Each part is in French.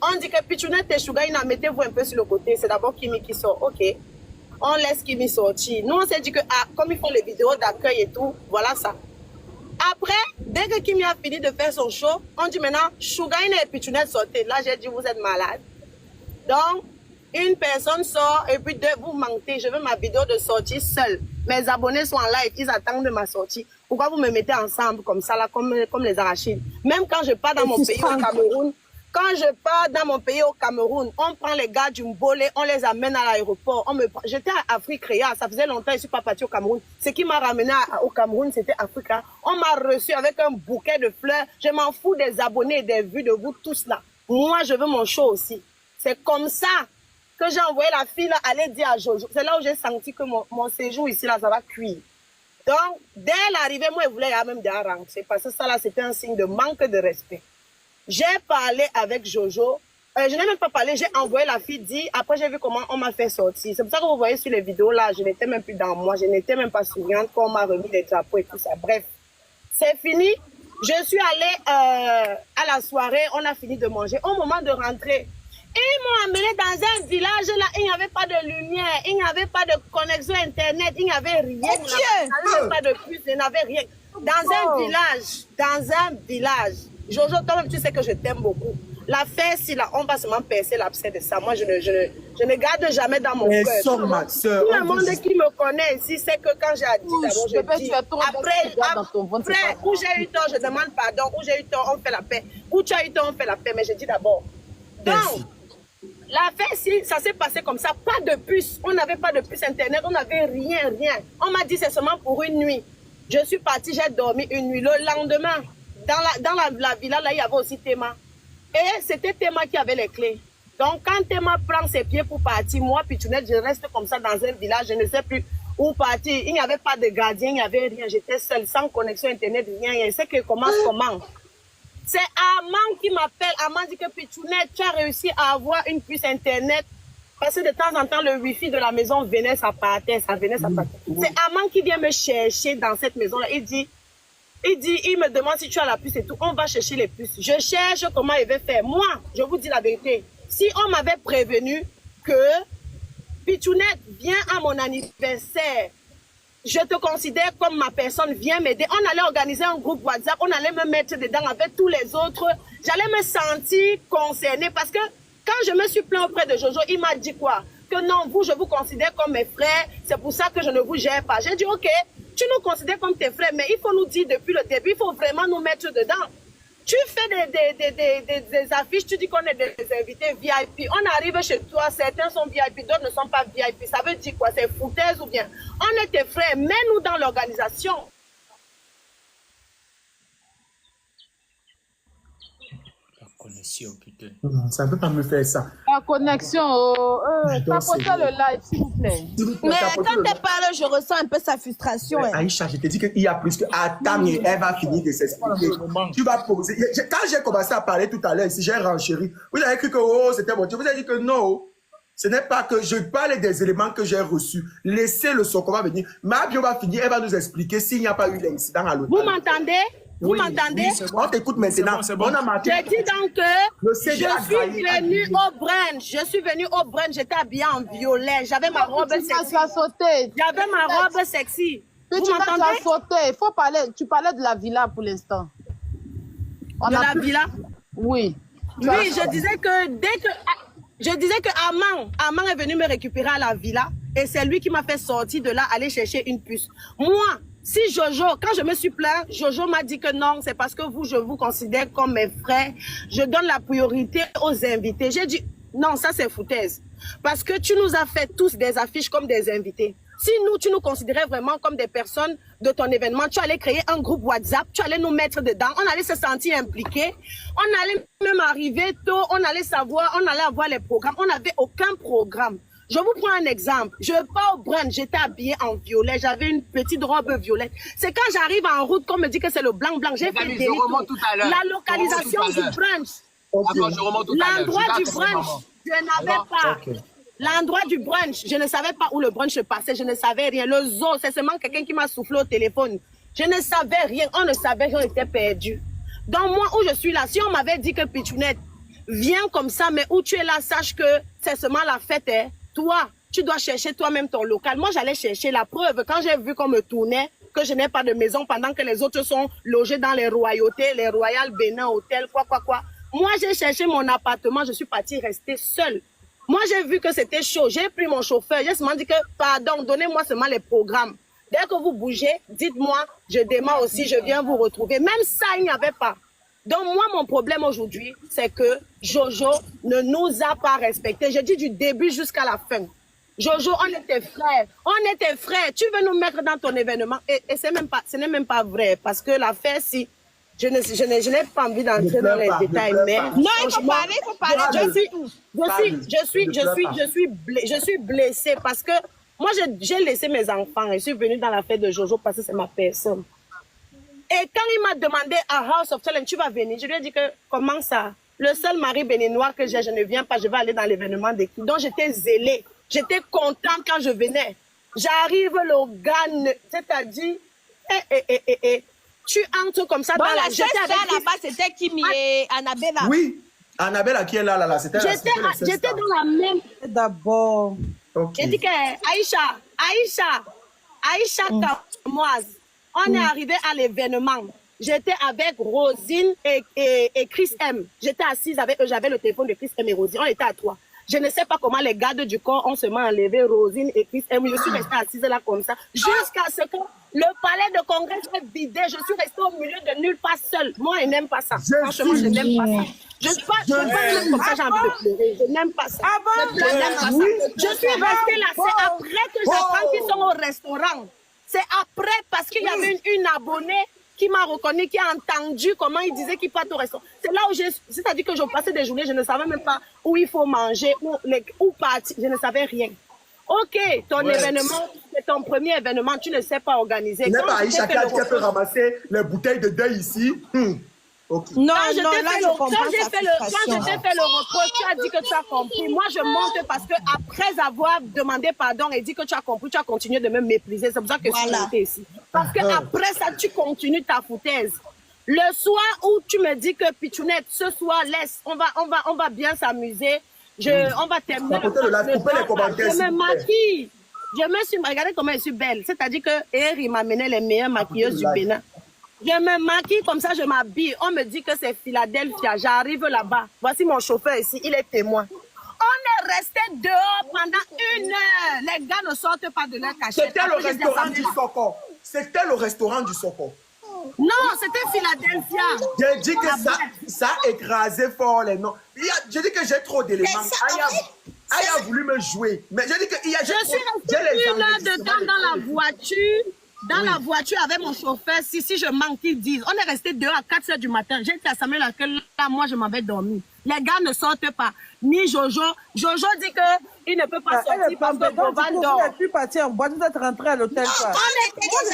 On dit que Pichounette et Chougaïna, mettez-vous un peu sur le côté. C'est d'abord Kimi qui sort. OK. On laisse Kimi sortir. Nous, on s'est dit que, comme ils font les vidéos d'accueil et tout, voilà ça. Après, dès que Kimi a fini de faire son show, on dit maintenant, Chougaïna et Pichounette sortez. Là, j'ai dit, vous êtes malade. Donc, une personne sort et puis deux, vous mentez. Je veux ma vidéo de sortie seule. Mes abonnés sont en live, ils attendent de ma sortie. Pourquoi vous me mettez ensemble comme ça, là, comme les arachides? Même quand je pars dans mon pays au Cameroun, on prend les gars du Mbolé, on les amène à l'aéroport. J'étais à Afrique-Réa, ça faisait longtemps, je ne suis pas partie au Cameroun. Ce qui m'a ramené au Cameroun, c'était Africa. On m'a reçu avec un bouquet de fleurs. Je m'en fous des abonnés et des vues de vous tous là. Moi, je veux mon show aussi. C'est comme ça que j'ai envoyé la fille là, aller dire à Jojo. C'est là où j'ai senti que mon séjour ici, là, ça va cuire. Donc, dès l'arrivée, moi, je voulais même déjà rentrer. Parce que ça, là, c'était un signe de manque de respect. J'ai parlé avec Jojo. Je n'ai même pas parlé, j'ai envoyé la fille dire. Après, j'ai vu comment on m'a fait sortir. C'est pour ça que vous voyez sur les vidéos, là, je n'étais même plus dans moi. Je n'étais même pas souriante quand on m'a remis les drapeaux et tout ça. Bref, c'est fini. Je suis allée à la soirée. On a fini de manger. Au moment de rentrer, ils m'ont amené dans un village là, il n'y avait pas de lumière, il n'y avait pas de connexion internet, il n'y avait rien, il n'y avait pas de puce, il n'y avait rien. Dans un village, Jojo, toi-même tu sais que je t'aime beaucoup. La fesse, là, on va seulement percer l'abcès de ça. Moi, je ne garde jamais dans mon cœur. Tout le monde qui me connaît ici sait que quand j'ai dit d'abord, je dis. Après, où j'ai eu tort, je demande pardon. Où j'ai eu tort, on fait la paix. Où tu as eu tort, on fait la paix. Mais je dis d'abord. Donc, la fête, ça s'est passé comme ça, pas de puce, on n'avait pas de puce internet, on n'avait rien. On m'a dit c'est seulement pour une nuit. Je suis partie, j'ai dormi une nuit. Le lendemain, dans la villa, là, il y avait aussi Théma. Et c'était Théma qui avait les clés. Donc, quand Théma prend ses pieds pour partir, moi, Pichounette, je reste comme ça dans un village, je ne sais plus où partir. Il n'y avait pas de gardien, il n'y avait rien. J'étais seule, sans connexion internet, rien. Je sais que comment. C'est Armand qui m'appelle. Armand dit que Pichounette, tu as réussi à avoir une puce internet. Parce que de temps en temps, le wifi de la maison venait, ça partait. C'est Armand qui vient me chercher dans cette maison-là. Il me demande si tu as la puce et tout. On va chercher les puces. Je cherche comment il va faire. Moi, je vous dis la vérité. Si on m'avait prévenu que Pichounette vient à mon anniversaire, je te considère comme ma personne, viens m'aider. On allait organiser un groupe WhatsApp, on allait me mettre dedans avec tous les autres. J'allais me sentir concernée parce que quand je me suis plaint auprès de Jojo, il m'a dit quoi? Que non, vous, je vous considère comme mes frères, c'est pour ça que je ne vous gère pas. J'ai dit, ok, tu nous considères comme tes frères, mais il faut nous dire depuis le début, il faut vraiment nous mettre dedans. Tu fais des affiches, tu dis qu'on est des invités VIP. On arrive chez toi, certains sont VIP, d'autres ne sont pas VIP. Ça veut dire quoi? C'est foutaise ou bien? On est tes frères, mets-nous dans l'organisation. La connexion, putain. Ça ne peut pas me faire ça. La connexion, tapotez le live, s'il vous plaît. Mais quand elle parle, je ressens un peu sa frustration. Aïcha, je te dis qu'il y a plus que... Attends, elle va finir de s'expliquer. Tu vas poser... Quand j'ai commencé à parler tout à l'heure ici, j'ai renchéri. Vous avez cru que c'était bon. Je vous ai dit que non. Ce n'est pas que je parle des éléments que j'ai reçus. Laissez le son qu'on va venir. Ma bio va finir, elle va nous expliquer s'il n'y a pas eu d'incident à l'hôtel. Vous m'entendez? Vous m'entendez? Oui, on t'écoute maintenant. Bon. On a marqué. Je dis donc que je suis venue au brunch. Je suis venue au brunch. J'étais habillée en violet. J'avais ma robe sexy. J'avais ma robe sexy. Vous m'entendez? Il faut parler. Tu parlais de la villa pour l'instant. De la villa? Oui. Oui, je disais que Armand est venu me récupérer à la villa et c'est lui qui m'a fait sortir de là, aller chercher une puce. Moi, si Jojo, quand je me suis plaint, Jojo m'a dit que non, c'est parce que vous, je vous considère comme mes frères. Je donne la priorité aux invités. J'ai dit, non, ça c'est foutaise. Parce que tu nous as fait tous des affiches comme des invités. Si nous, tu nous considérais vraiment comme des personnes de ton événement, tu allais créer un groupe WhatsApp, tu allais nous mettre dedans, on allait se sentir impliqués, on allait même arriver tôt, on allait savoir, on allait avoir les programmes. On n'avait aucun programme. Je vous prends un exemple. Je pars au brunch, j'étais habillée en violet, j'avais une petite robe violette. C'est quand j'arrive en route qu'on me dit que c'est le blanc. J'ai fait des la localisation du brunch. L'endroit du brunch, je n'avais pas. L'endroit du brunch, je ne savais pas où le brunch se passait, je ne savais rien. Le zoo, c'est seulement quelqu'un qui m'a soufflé au téléphone. Je ne savais rien, on ne savait rien, on était perdu. Donc moi, où je suis là, si on m'avait dit que Pichounette viens comme ça, mais où tu es là, sache que c'est seulement la fête. Hein. Toi, tu dois chercher toi-même ton local. Moi, j'allais chercher la preuve. Quand j'ai vu qu'on me tournait, que je n'ai pas de maison pendant que les autres sont logés dans les royautés, les Royal Bénin Hôtel, quoi. Moi, j'ai cherché mon appartement, je suis partie rester seule. Moi, j'ai vu que c'était chaud. J'ai pris mon chauffeur. J'ai seulement dit que, pardon, donnez-moi seulement les programmes. Dès que vous bougez, dites-moi, je démarre aussi, je viens vous retrouver. Même ça, il n'y avait pas. Donc, moi, mon problème aujourd'hui, c'est que Jojo ne nous a pas respectés. Je dis du début jusqu'à la fin. Jojo, on était frères. On était frères. Tu veux nous mettre dans ton événement. Et ce n'est même pas vrai. Parce que l'affaire, si... Je n'ai pas envie d'entrer dans les détails, mais... Non, il faut parler, Je suis blessée parce que moi, j'ai laissé mes enfants. Je suis venue dans la fête de Jojo parce que c'est ma personne. Et quand il m'a demandé à House of Talent, tu vas venir, je lui ai dit que, comment ça? Le seul mari béninois que j'ai, je ne viens pas, je vais aller dans l'événement d'équipe. Donc, j'étais zélée. J'étais contente quand je venais. J'arrive, le gars, c'est-à-dire, tu entres comme ça bon, dans la chaise là-bas, c'était Kimi et Annabella. Oui, Annabella qui est là, c'était j'étais dans la même... D'abord. Okay. J'ai dit que Aïcha Kamoise, on est arrivé à l'événement. J'étais avec Rosine et Chris M. J'étais assise avec eux, j'avais le téléphone de Chris M et Rosine, on était à 3. Je ne sais pas comment les gardes du corps ont seulement enlevé Rosine et Chris M. Je suis restée assise là comme ça, jusqu'à ce que le palais de congrès soit vidé. Je suis restée au milieu de nulle part seule. Moi, je n'aime pas ça. Franchement, je n'aime pas ça. Je ne suis pas comme ça, j'ai envie de pleurer. Je n'aime pas ça. Je suis restée là. C'est après que j'apprends qu'ils sont au restaurant. C'est après parce qu'il y avait une abonnée qui m'a reconnu, qui a entendu comment il disait qu'il part au restaurant. C'est là où c'est-à-dire que je passais des journées, je ne savais même pas où il faut manger, où partir. Je ne savais rien. Ok, ton événement, c'est ton premier événement, tu ne sais pas organiser. Tu n'es pas Aïcha qui peut ramasser les bouteilles de deuil ici. Okay. Non, quand je t'ai fait le reproche, tu as dit que tu as compris. Moi, je monte parce que après avoir demandé pardon et dit que tu as compris, tu as continué de me mépriser. C'est pour ça que je suis montée ici. Parce que après ça, tu continues ta foutaise. Le soir où tu me dis que Pichounette, ce soir, laisse, on va bien s'amuser. On va terminer. Je me maquille. Je me suis... Regardez comment je suis belle. C'est-à-dire que Eri m'a amené les meilleures maquilleuses du Bénin. Je me maquille comme ça, je m'habille. On me dit que c'est Philadelphia. J'arrive là-bas. Voici mon chauffeur ici, il est témoin. On est resté dehors pendant 1 heure. Les gars ne sortent pas de leur cachette. C'était le restaurant du Soko. C'était le restaurant du Soko. Non, c'était Philadelphia. J'ai dit que ça écrasait fort les noms. J'ai dit que j'ai trop d'éléments. Aya a voulu me jouer. Mais j'ai dit que il y a... Je suis restée 1 heure de temps dans la voiture. Dans la voiture avec mon chauffeur, si je manque, ils disent. On est resté dehors à 4 h du matin. J'ai été à Samuel là, moi je m'avais dormi. Les gars ne sortent pas. Ni Jojo. Jojo dit qu'il ne peut pas sortir parce que Boban dort. Vous n'êtes plus parti en boîte, vous êtes rentré à l'hôtel. Je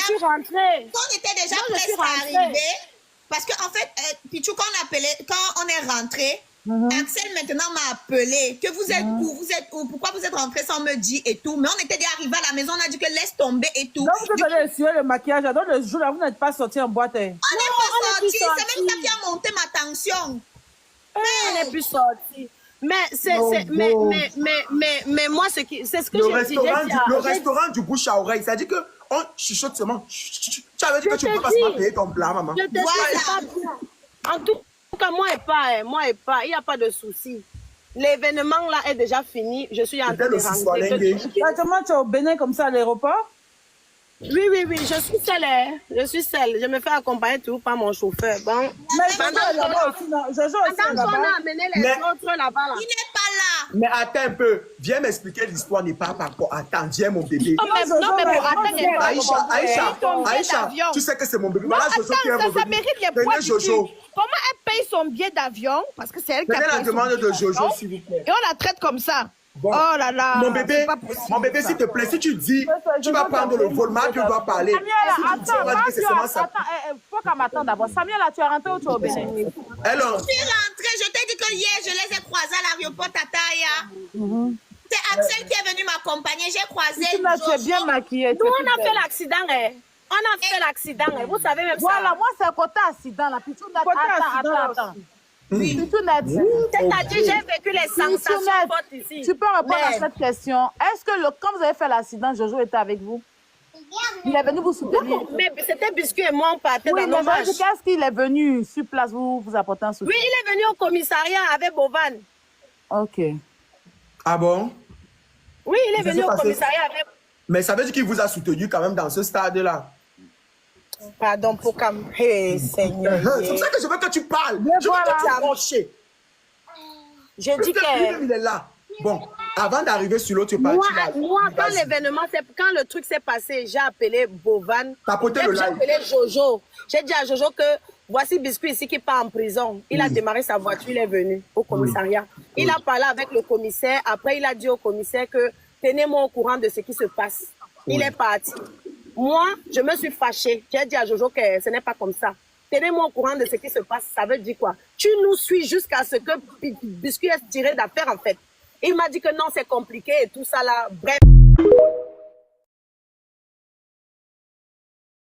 suis rentrée. Quand on était déjà presque arrivé, parce qu'en fait, Pichou, quand on est rentré, Axel maintenant m'a appelé que vous êtes où, pourquoi vous êtes rentré sans me dire et tout, mais on était déjà arrivé à la maison, on a dit que laisse tomber et tout. Donc vous allez essuyer le maquillage, donc le jour là vous n'êtes pas sorti en boîte. On n'est pas sorti, c'est même ça qui a monté ma tension. On n'est plus sorti. Mais moi c'est ce que j'ai dit. Le restaurant du bouche à oreille, c'est-à-dire que on chuchote seulement. Tu avais dit que tu ne peux pas payer ton plat, maman. Je te dis, c'est pas bien. En tout cas, moi et pas, il n'y a pas de souci. L'événement là est déjà fini. Je suis en train de rentrer. Exactement, tu es au Bénin comme ça à l'aéroport? Oui, je suis seule. Je suis seule. Je me fais accompagner toujours par mon chauffeur. Bon. Mais pendant qu'on a amené les autres là-bas. Il n'est pas là. Mais attends un peu. Viens m'expliquer l'histoire n'est pas par rapport. Attends, viens mon bébé. Non, mais pour attendre. Aïcha, tu sais que c'est mon bébé. Non, attends, ça mérite les points du cul. Comment elle paye son billet d'avion? Parce que c'est elle qui a payé la demande de Jojo, s'il vous plaît. Et on la traite comme ça. Bon. Oh là là. Mon bébé, s'il te plaît, si tu dis, tu vas prendre le vol, Mathieu doit parler. Samuel, attends, faut qu'elle m'attende d'abord. Samuel, tu es rentré où tu es au Bénin? Je suis rentrée, je t'ai dit que hier, je les ai croisés à l'aéroport Tataya. C'est Axel qui est venu m'accompagner, j'ai croisé. Tu es bien maquillée. Nous, on a fait l'accident, On a fait l'accident, vous savez même ça. Voilà, moi, c'est un côté accident, là. Attends. Tout net. C'est-à-dire, j'ai vécu les sensations fortes ici. Tu peux répondre à cette question. Est-ce que quand vous avez fait l'accident, Jojo était avec vous? Il est venu vous soutenir. Mais c'était Biscuit et moi, on partait Oui, dans nos mais marches. qu'est-ce qu'il est venu sur place vous apporter un soutien? Oui, il est venu au commissariat avec Bovan. Ok. Ah bon? Oui, il est venu au commissariat avec... Mais ça veut dire qu'il vous a soutenu quand même dans ce stade-là. Pardon pour Cam. Hey, Seigneur. C'est pour ça que je veux que tu parles. Mais Je veux que tu accroché. J'ai dit que... Il est là. Bon, avant d'arriver sur l'autre partie là. Moi, quand l'événement, quand le truc s'est passé, j'ai appelé Bovan. J'ai appelé Jojo. J'ai dit à Jojo que voici Biscuit ici qui part en prison. Il a démarré sa voiture, il est venu au commissariat. Il a parlé avec le commissaire. Après, il a dit au commissaire que tenez-moi au courant de ce qui se passe. Il est parti. Moi, je me suis fâchée. J'ai dit à Jojo que ce n'est pas comme ça. Tenez-moi au courant de ce qui se passe. Ça veut dire quoi? Tu nous suis jusqu'à ce que Biscuit est tiré d'affaire, en fait. Il m'a dit que non, c'est compliqué et tout ça là. Bref.